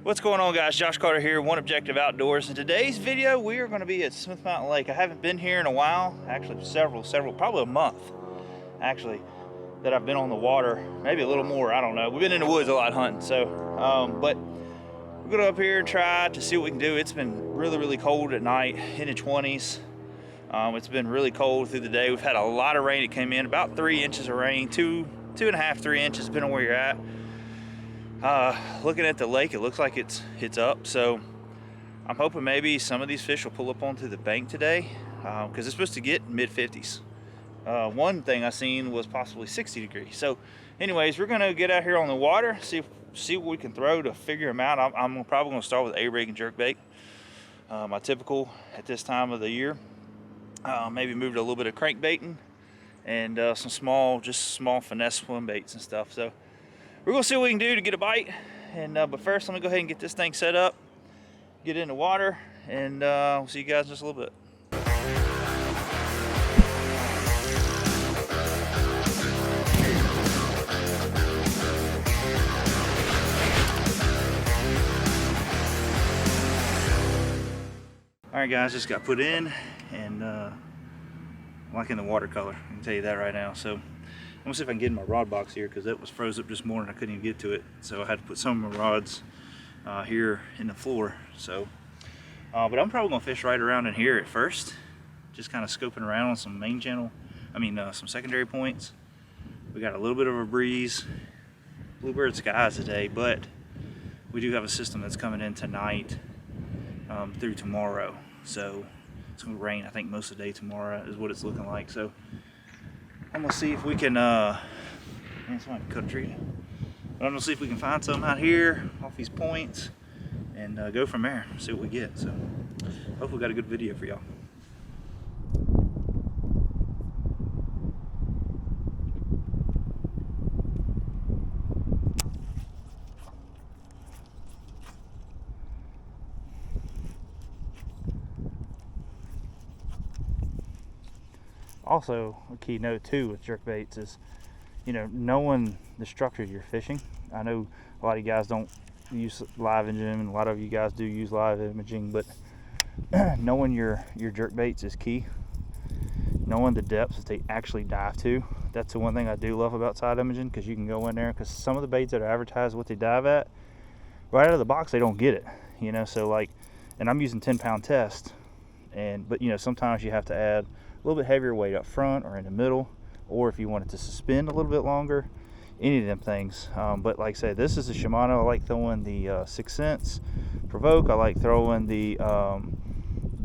What's going on, guys? Josh Carter here, One Objective Outdoors. In today's video, we are going to be at Smith Mountain Lake. I haven't been here in a while, actually several, probably a month, actually, that I've been on the water, maybe a little more, I don't know. We've been in the woods a lot hunting, so, but we're going to up here and try to see what we can do. It's been really cold at night, in the 20s. It's been really cold through the day. We've had a lot of rain. It came in about 3 inches of rain, 2.5, 3 inches, depending on where you're at. Looking at the lake, it looks like it's up, so I'm hoping maybe some of these fish will pull up onto the bank today, because it's supposed to get mid-50s. One thing I seen was possibly 60 degrees. So anyways, we're gonna get out here on the water, see what we can throw to figure them out. I'm probably gonna start with A-rig and jerkbait, my typical at this time of the year. Maybe moved a little bit of crankbaiting and some small finesse swim baits and stuff. So we're gonna see what we can do to get a bite, and but first let me go ahead and get this thing set up, get in the water, and we'll see you guys in just a little bit. All right, guys, just got put in, and I'm liking the watercolor. I can tell you that right now. So I'm gonna see if I can get in my rod box here, because it was froze up this morning. I couldn't even get to it, so I had to put some of my rods here in the floor. So, but I'm probably gonna fish right around in here at first, just kind of scoping around on some main channel. Some secondary points. We got a little bit of a breeze, bluebird skies today, but we do have a system that's coming in tonight through tomorrow. So it's gonna rain, I think, most of the day tomorrow is what it's looking like. So I'm gonna see if we can, man, somebody cut a tree. But I'm gonna see if we can find something out here off these points and go from there, see what we get. So hopefully we got a good video for y'all. Also, a key note too with jerkbaits is, knowing the structure you're fishing. I know a lot of you guys don't use live imaging, and a lot of you guys do use live imaging, but knowing your jerkbaits is key. Knowing the depths that they actually dive to. That's the one thing I do love about side imaging, because you can go in there, because some of the baits that are advertised what they dive at, right out of the box they don't get it. So like, and I'm using 10-pound test, but sometimes you have to add a little bit heavier weight up front or in the middle, or if you want it to suspend a little bit longer, any of them things. But like I said, this is a Shimano. I like throwing the 6 Sense Provoke. I like throwing the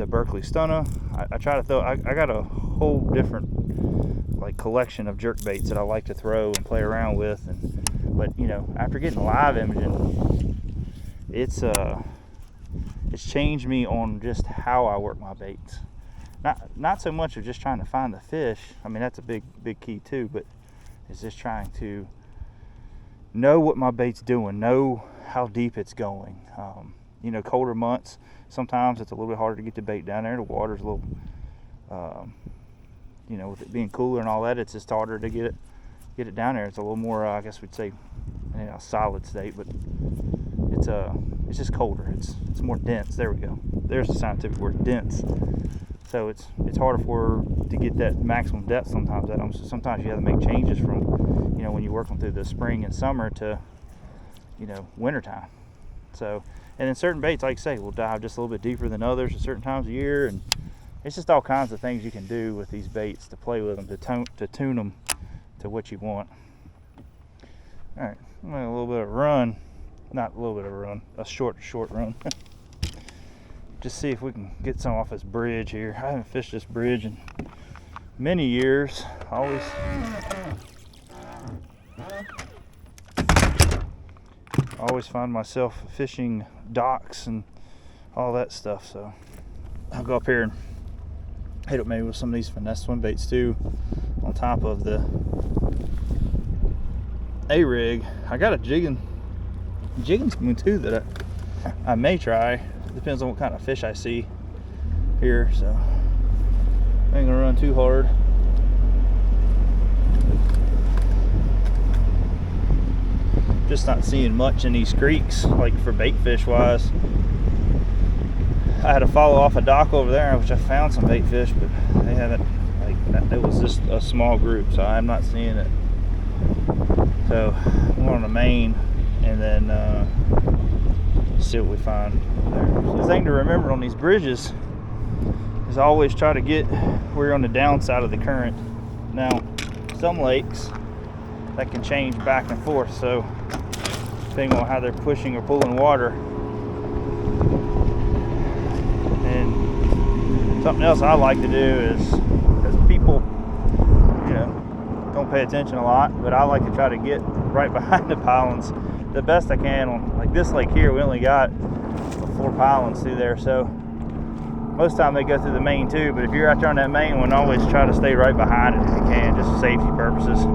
Berkeley Stunner. I try to throw, I got a whole different like collection of jerk baits that I like to throw and play around with, but after getting live imaging, it's changed me on just how I work my baits. Not so much of just trying to find the fish. That's a big key too, but it's just trying to know what my bait's doing, know how deep it's going. Colder months, sometimes it's a little bit harder to get the bait down there. The water's a little, with it being cooler and all that, it's just harder to get it down there. It's a little more, I guess we'd say, a solid state, but it's just colder. It's more dense. There we go. There's the scientific word, dense. So it's harder to get that maximum depth sometimes at them. So sometimes you have to make changes from, when you're working through the spring and summer to, wintertime. So, and then certain baits, like I say, will dive just a little bit deeper than others at certain times of year, and it's just all kinds of things you can do with these baits to play with them, to tune them to what you want. All right, I'm gonna a little bit of a run, not a little bit of a run, a short run. Just see if we can get some off this bridge here. I haven't fished this bridge in many years. I always find myself fishing docks and all that stuff, so I'll go up here and hit it maybe with some of these finesse swim baits too, on top of the A-rig. I got a jigging spoon too that I may try. Depends on what kind of fish I see here, so I ain't gonna run too hard. just not seeing much in these creeks, like for bait fish wise. I had to follow off a dock over there, which I found some bait fish, but they haven't, like, it was just a small group, so I'm not seeing it. So I'm on the main, and then see what we find there. The thing to remember on these bridges is always try to get where you're on the downside of the current. Now, some lakes, that can change back and forth, so depending on how they're pushing or pulling water. And something else I like to do is, because people, you know, don't pay attention a lot, but I like to try to get right behind the pylons the best I can. On like this lake here, we only got 4 pylons through there, so most of the time they go through the main too, but if you're out there on that main one, always try to stay right behind it if you can, just for safety purposes.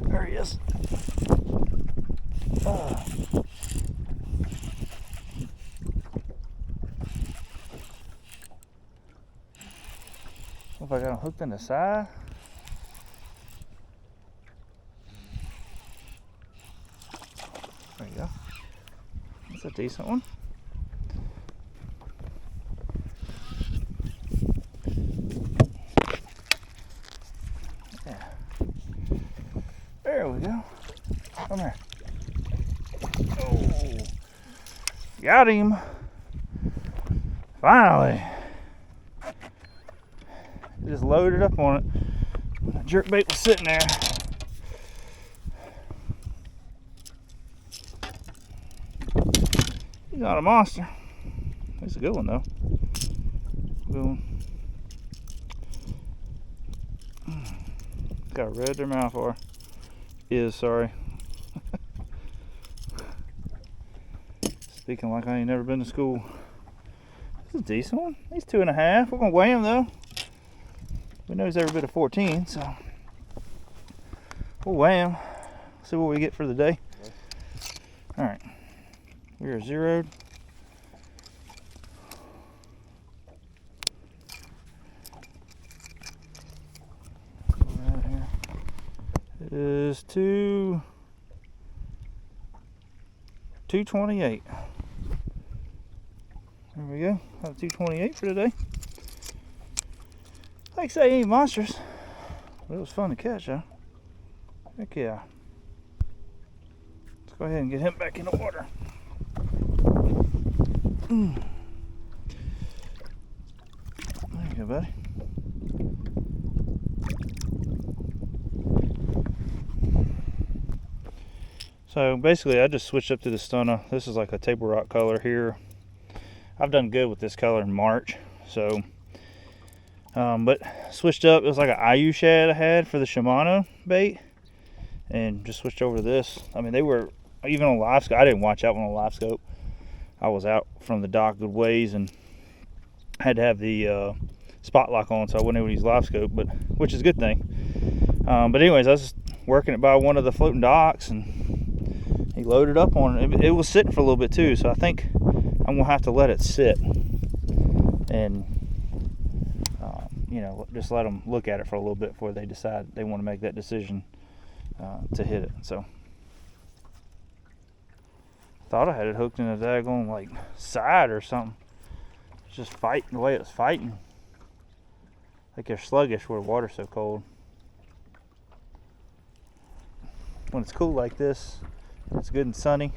There he is. If I got him hooked in the side. There you go. That's a decent one. Yeah. There we go. Come here. Oh, got him. Finally. Just loaded up on it. The jerkbait was sitting there. He's not a monster. He's a good one though. Good one. Got a red their mouth or is, sorry. Speaking like I ain't never been to school. This is a decent one. He's 2.5. We're gonna weigh him though. We know he's every bit of 14, so we'll weigh him. See what we get for the day. All right, we are zeroed. Right here. It is 228. There we go. Have 228 for today. Like I say, ain't monsters, but it was fun to catch, huh? Heck yeah. Let's go ahead and get him back in the water. There you go, buddy. So basically, I just switched up to the stunner. This is like a table rock color here. I've done good with this color in March, so but switched up. It was like an IU shad I had for the Shimano bait, and just switched over to this. I mean, they were even on live scope. I didn't watch that one on live scope. I was out from the dock good ways and had to have the spot lock on, so I wasn't able to use live scope, but which is a good thing. But anyways, I was just working it by one of the floating docks, and he loaded up on it. It was sitting for a little bit too, so I think I'm gonna have to let it sit and you know, just let them look at it for a little bit before they decide they want to make that decision to hit it. So thought I had it hooked in a daggone like side or something. It's just fighting the way it was fighting. Like they're sluggish where the water's so cold. When it's cool like this, it's good and sunny,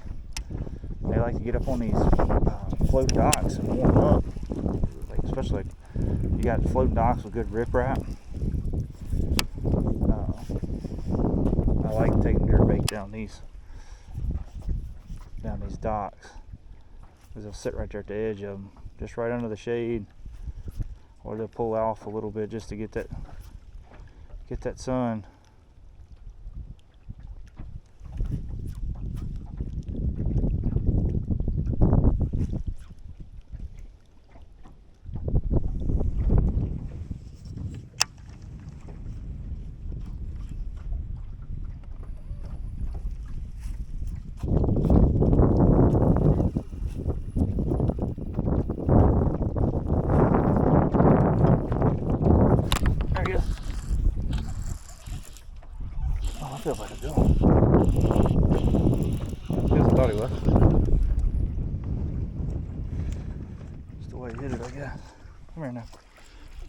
they like to get up on these float docks and warm up. Like, especially like you got floating docks with good riprap. I like taking jerkbait down these docks because they'll sit right there at the edge of them, just right under the shade, or they'll pull off a little bit just to get that sun. I feel like a bill. I thought he was. Just the way he hit it, I guess. Come here now.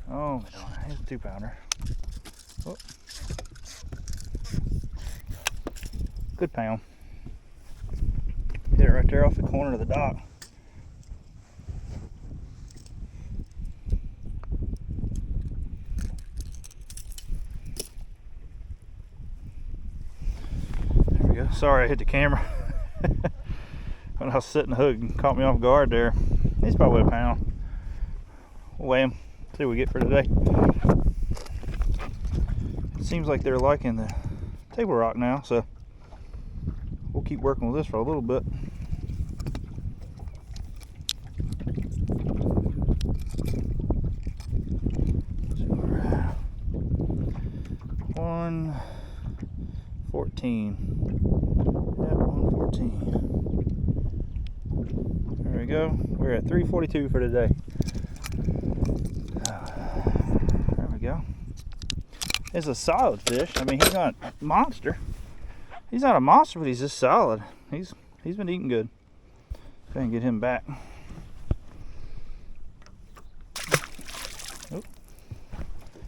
Oh, my darn. Here's a 2-pounder. Oh. Good pound. Hit it right there off the corner of the dock. Sorry I hit the camera when I was setting the hook and caught me off guard there. He's probably a pound. We'll weigh him, see what we get for today. It seems like they're liking the table rock now, so we'll keep working with this for a little bit. So we're at 114. Yeah, 114. There we go. We're at 342 for today. There we go. It's a solid fish. I mean, he's not a monster. He's not a monster, but he's just solid. He's been eating good. Try and get him back. Oop.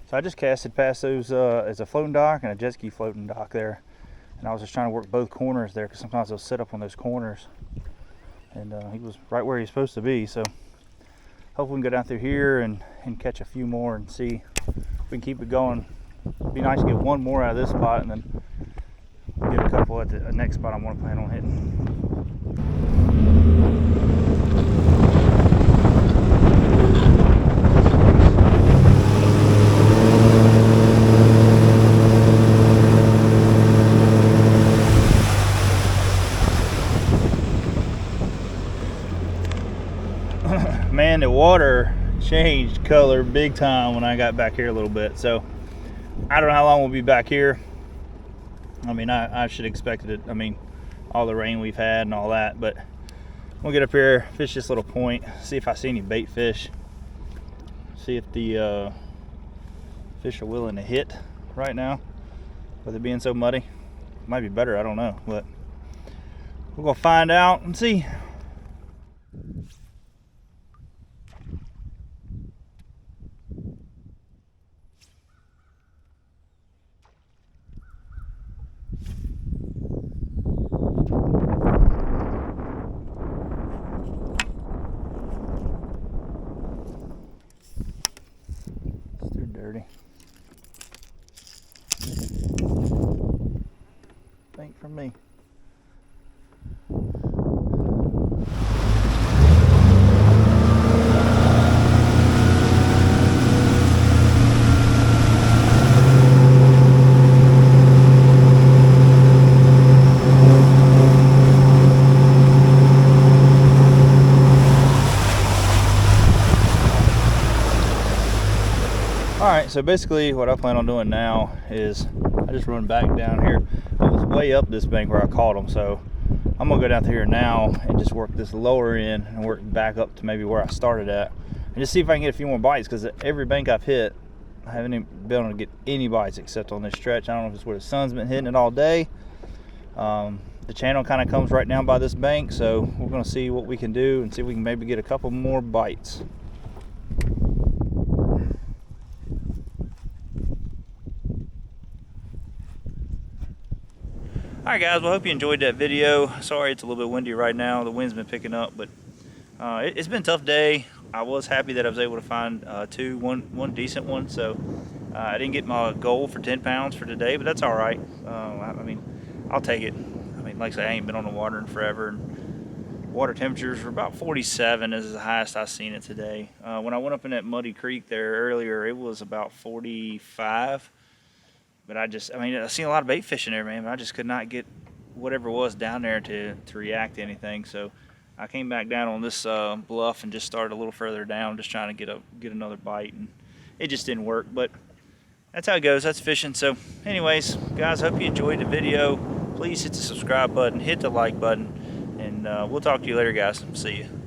So I just casted past those. It's a floating dock and a jet ski floating dock there. And I was just trying to work both corners there because sometimes they'll sit up on those corners. And he was right where he's supposed to be. So hopefully we can go down through here and catch a few more and see if we can keep it going. It'd be nice to get one more out of this spot and then get a couple at the next spot I want to plan on hitting. Man, the water changed color big time when I got back here a little bit, so I don't know how long we'll be back here. I mean, I should expect it. I mean, all the rain we've had and all that, but we'll get up here, fish this little point, see if I see any bait fish, see if the fish are willing to hit right now with it being so muddy. Might be better, I don't know, but we're gonna find out and see. Dirty. Think for me. Alright, so basically what I plan on doing now is I just run back down here. I was way up this bank where I caught them, so I'm going to go down through here now and just work this lower end and work back up to maybe where I started at. And just see if I can get a few more bites, because every bank I've hit, I haven't even been able to get any bites except on this stretch. I don't know if it's where the sun's been hitting it all day. The channel kind of comes right down by this bank, so we're going to see what we can do and see if we can maybe get a couple more bites. All right, guys. Well, I hope you enjoyed that video. Sorry, it's a little bit windy right now. The wind's been picking up, but it's been a tough day. I was happy that I was able to find one decent one. So I didn't get my goal for 10 pounds for today, but that's all right. I mean, I'll take it. I mean, like I say, I ain't been on the water in forever. And water temperatures were about 47 is the highest I've seen it today. When I went up in that muddy creek there earlier, it was about 45. But I mean, I've seen a lot of bait fishing there, man, but I just could not get whatever was down there to react to anything. So I came back down on this bluff and just started a little further down, just trying to get another bite, and it just didn't work. But that's how it goes. That's fishing. So anyways, guys, hope you enjoyed the video. Please hit the subscribe button, hit the like button, and we'll talk to you later, guys. See you.